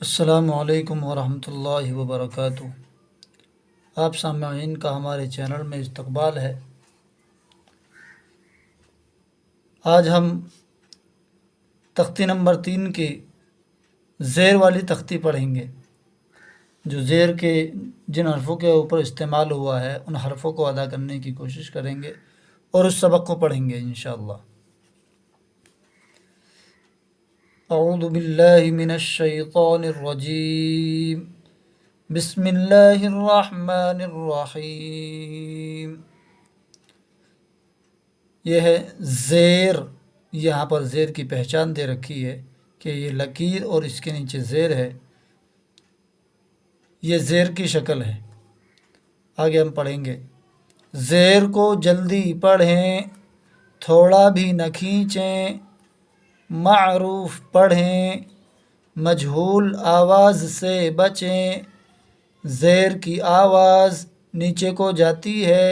السلام علیکم ورحمۃ اللہ وبرکاتہ۔ آپ سامعین کا ہمارے چینل میں استقبال ہے۔ آج ہم تختی نمبر 3 کی زیر والی تختی پڑھیں گے۔ جو زیر کے جن حرفوں کے اوپر استعمال ہوا ہے ان حرفوں کو ادا کرنے کی کوشش کریں گے اور اس سبق کو پڑھیں گے انشاءاللہ۔ اعوذ باللہ من الشیطان الرجیم، بسم اللہ الرحمن الرحیم۔ یہ ہے زیر۔ یہاں پر زیر کی پہچان دے رکھی ہے کہ یہ لکیر اور اس کے نیچے زیر ہے، یہ زیر کی شکل ہے۔ آگے ہم پڑھیں گے۔ زیر کو جلدی پڑھیں، تھوڑا بھی نہ کھینچیں، معروف پڑھیں، مجہول آواز سے بچیں۔ زیر کی آواز نیچے کو جاتی ہے۔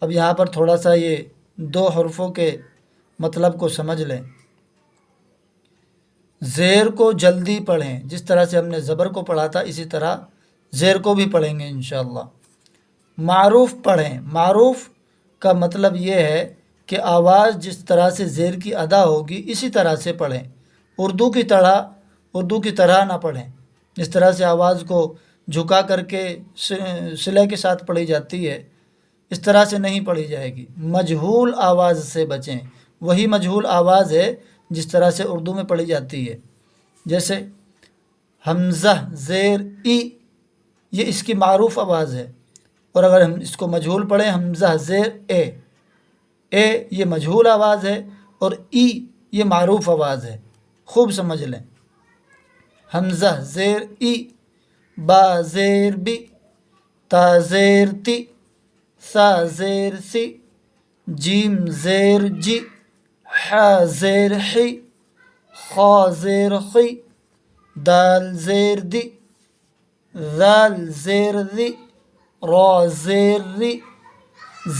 اب یہاں پر تھوڑا سا یہ 2 حرفوں کے مطلب کو سمجھ لیں۔ زیر کو جلدی پڑھیں، جس طرح سے ہم نے زبر کو پڑھا تھا اسی طرح زیر کو بھی پڑھیں گے انشاءاللہ۔ معروف پڑھیں۔ معروف کا مطلب یہ ہے کہ آواز جس طرح سے زیر کی ادا ہوگی اسی طرح سے پڑھیں۔ اردو کی طرح نہ پڑھیں، جس طرح سے آواز کو جھکا کر کے صلے کے ساتھ پڑھی جاتی ہے اس طرح سے نہیں پڑھی جائے گی۔ مجہول آواز سے بچیں۔ وہی مجہول آواز ہے جس طرح سے اردو میں پڑھی جاتی ہے، جیسے حمزہ زیر ای، یہ اس کی معروف آواز ہے، اور اگر ہم اس کو مجہول پڑھیں حمزہ زیر اے، اے یہ مجہول آواز ہے اور ای یہ معروف آواز ہے۔ خوب سمجھ لیں۔ حمزہ زیر ای، با زیر بی، تا زیر تی، سا زیر سی، جیم زیر جی، حا زیر حی، خا زیر خی، دال زیر دی، ذال زیر ذی، را زیر ری،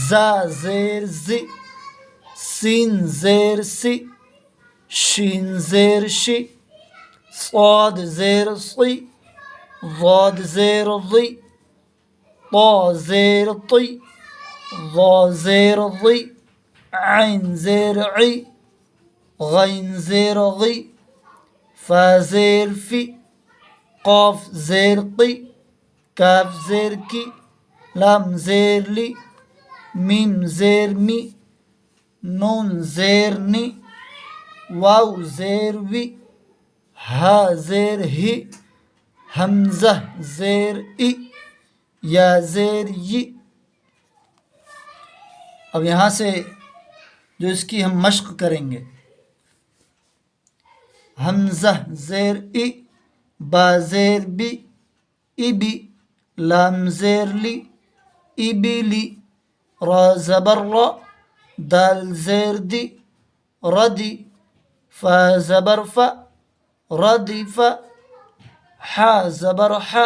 زا زیر زی، سین زیر سی، شین زیر شی، صاد زیر صی، ضاد زیر ضی، طا زیر طی، ظا زیر ظی، عین زیر عی، غین زیر غی، فا زیر فی، قاف زیر قی، کاف زیر کی، لام زیر لی، میم زیر می، نون زیر نی، واو زیر وی، ہا زیر ہی، حمزہ زیر ای، یا زیر ی۔ اب یہاں سے جو اس کی ہم مشق کریں گے، حمزہ زیر ای، با زیر بی، ای بی، لام زیر لی، ای بی لی، را زبر را، دال زیر دی، ردی، فا زبر فا، ردی فا، حا زبر حا،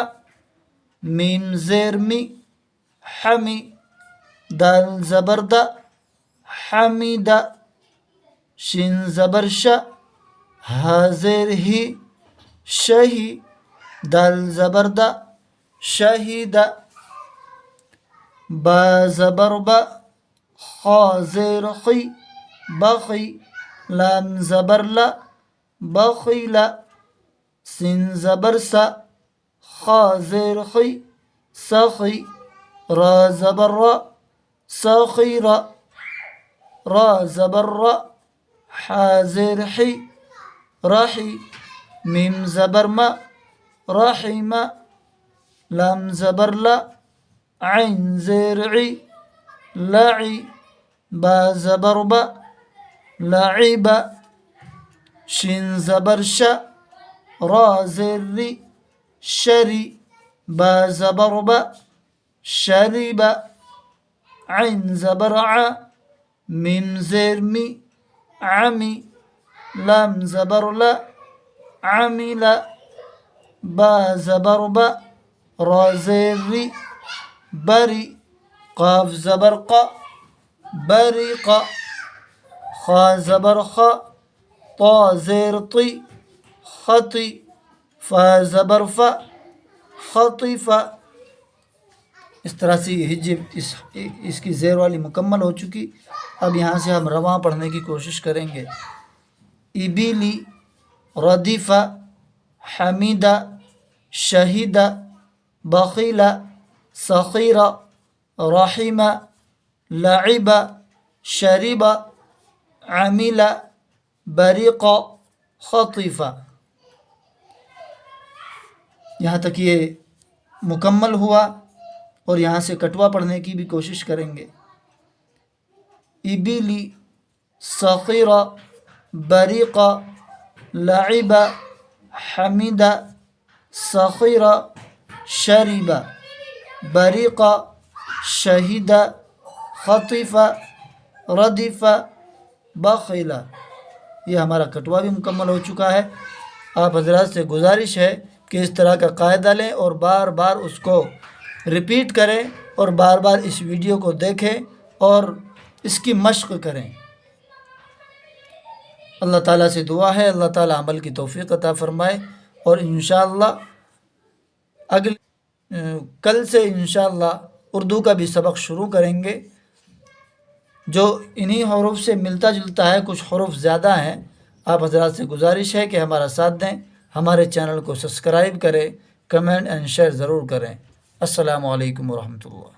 میم زیر می، حمی، دال زبر دا، حمیدہ، شین زبر شا، ہا زیر ہی، شہی، دال زبر دا، شہیدہ، با زبر با، خا زیر خی، بخی، لام زبر لا، بخیلا، سین زبر سا، خا زیر خی، سخی، را زبر را، سخیرا، را زبر را، حا زیر حی، رحی، میم زبر ما، رحیما، لام زبر لا، عین زیر عی، لعی، با زبر با، لعیبا، شین زبر شا، را زیر ری، شری، با زبر با، شریبا، عین زبر ع، میم زیر می، عمی، لام زبر لا، عمیلا، با زبر با، را زیر ری، بری، قاف زبر قا، بریقا، خا زبر خا، طا زیر طی، خطی، فا زبر فا خطف. اس طرح سے یہ ہجے اس کی زیر والی مکمل ہو چکی. اب یہاں سے ہم رواں پڑھنے کی کوشش کریں گے. ابلی ردف حمید شہید بخیل سخیر رحیم لعب شرب عمل بریق خطف. یہاں تک یہ مکمل ہوا اور یہاں سے کٹوا پڑھنے کی بھی کوشش کریں گے. ابلی سخیر بریق لعب حمید سخیر شرب بریق شہید خطف ردف بخیل. یہ ہمارا کٹوا بھی مکمل ہو چکا ہے. آپ حضرات سے گزارش ہے کہ اس طرح کا قاعدہ لیں اور بار بار اس کو ریپیٹ کریں اور بار بار اس ویڈیو کو دیکھیں اور اس کی مشق کریں. اللہ تعالیٰ سے دعا ہے اللہ تعالیٰ عمل کی توفیق عطا فرمائے. اور انشاءاللہ کل سے انشاءاللہ اردو کا بھی سبق شروع کریں گے جو انہی حروف سے ملتا جلتا ہے. کچھ حروف زیادہ ہیں. آپ حضرات سے گزارش ہے کہ ہمارا ساتھ دیں, ہمارے چینل کو سبسکرائب کریں, کمنٹ اینڈ شیئر ضرور کریں. السلام علیکم ورحمۃ اللہ.